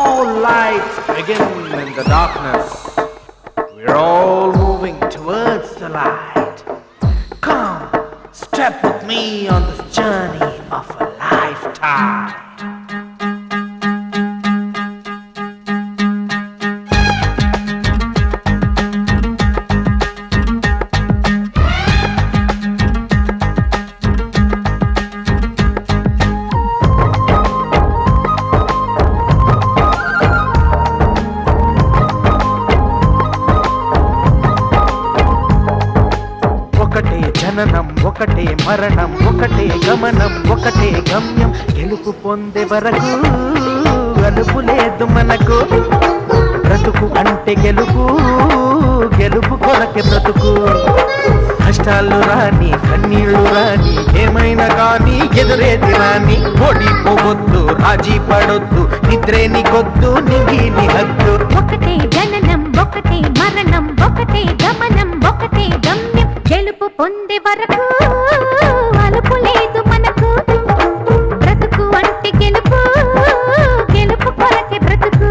All lights begin in the darkness. We're all moving towards the light. Come, step with me on this journey of a lifetime. ఒకటే జననం ఒకటే మరణం ఒకటే గమనం ఒకటే గమ్యం గెలుపు పొందే వరకు అలుపు లేదు మనకు బ్రతుకు అంటే గెలుపు గెలుపు కొరకే బ్రతుకు కష్టాలు రాని కన్నీళ్లు రాని ఏమైనా కానీ ఎదురేది రాని ఓడిపోవద్దు రాజీ పడొద్దు నిద్రే నీకొద్దు నింగి నీ హద్దు ఒకటే జననం ఒకటే మరణం ఒకటే గమనం ఒకటే గమ్యం గెలుపు పొందే వరకు అలుపు లేదు మనకు బ్రతుకు అంటే గెలుపు గెలుపు కొరకే బ్రతుకు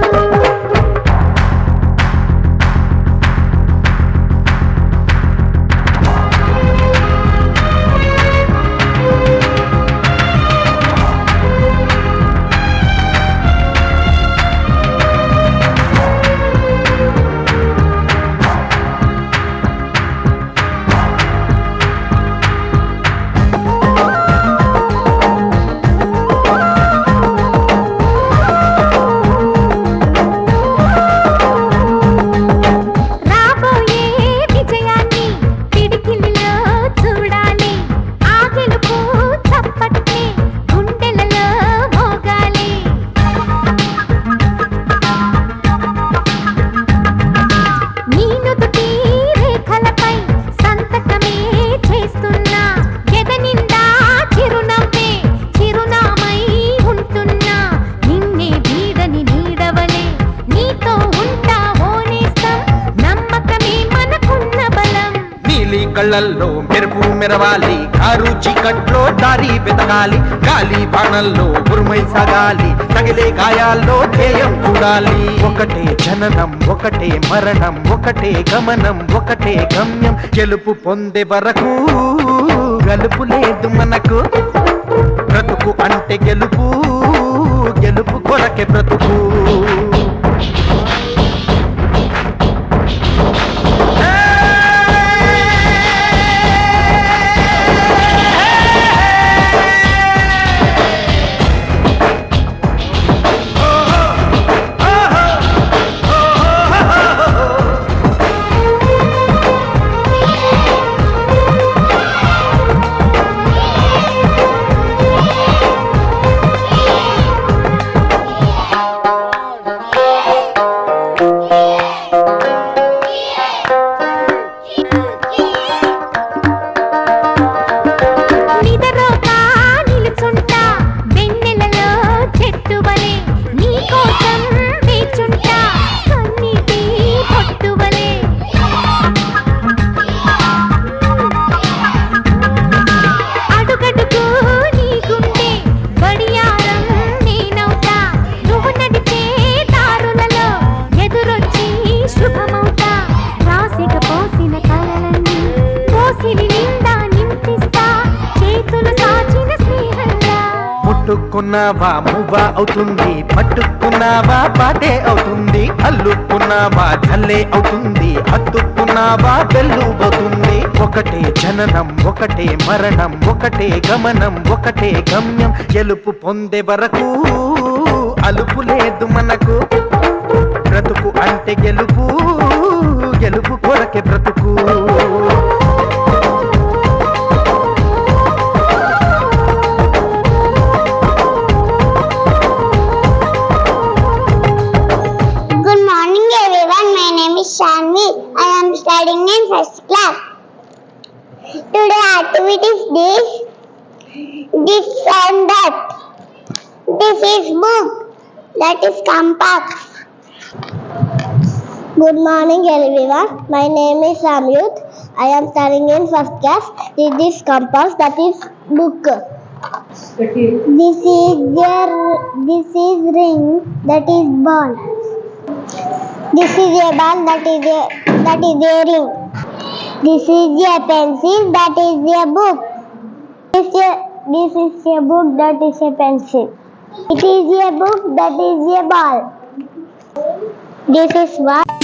కళ్ళల్లో మెరుపు మెరవాలి కారు చీకట్లో దారి వెతకాలి గాలి బాణల్లో ఉరుమై సాగాలి తగిలే గాయాల్లో ధ్యేయం చూడాలి ఒకటే జననం ఒకటే మరణం ఒకటే గమనం ఒకటే గమ్యం గెలుపు పొందే వరకు గలుపు లేదు మనకు బ్రతుకు అంటే గెలుపు గెలుపు కొరకే బ్రతుకు పట్టుకున్నావా మువ్వా అవుతుంది పట్టుకున్నావా పాటే అవుతుంది అల్లుకున్నావా జల్లే అవుతుంది హత్తుకున్నావా వెల్లుబోతుంది ఒకటే జననం ఒకటే మరణం ఒకటే గమనం ఒకటే గమ్యం గెలుపు పొందే వరకు అలుపు లేదు మనకు బ్రతుకు అంటే గెలుపు గెలుపు కొరకే బ్రతుకు Shanvi, I am studying in first class. Today activities this and that. This is book, that is compass. Good morning everyone, my name is Samyut. I am studying in first class. This is compass, that is book. This is This is ring, that is ball. This is a ball, that is a ring. This is a pencil, that is a book. This is a book, that is a pencil. It is a book, that is a ball. This is what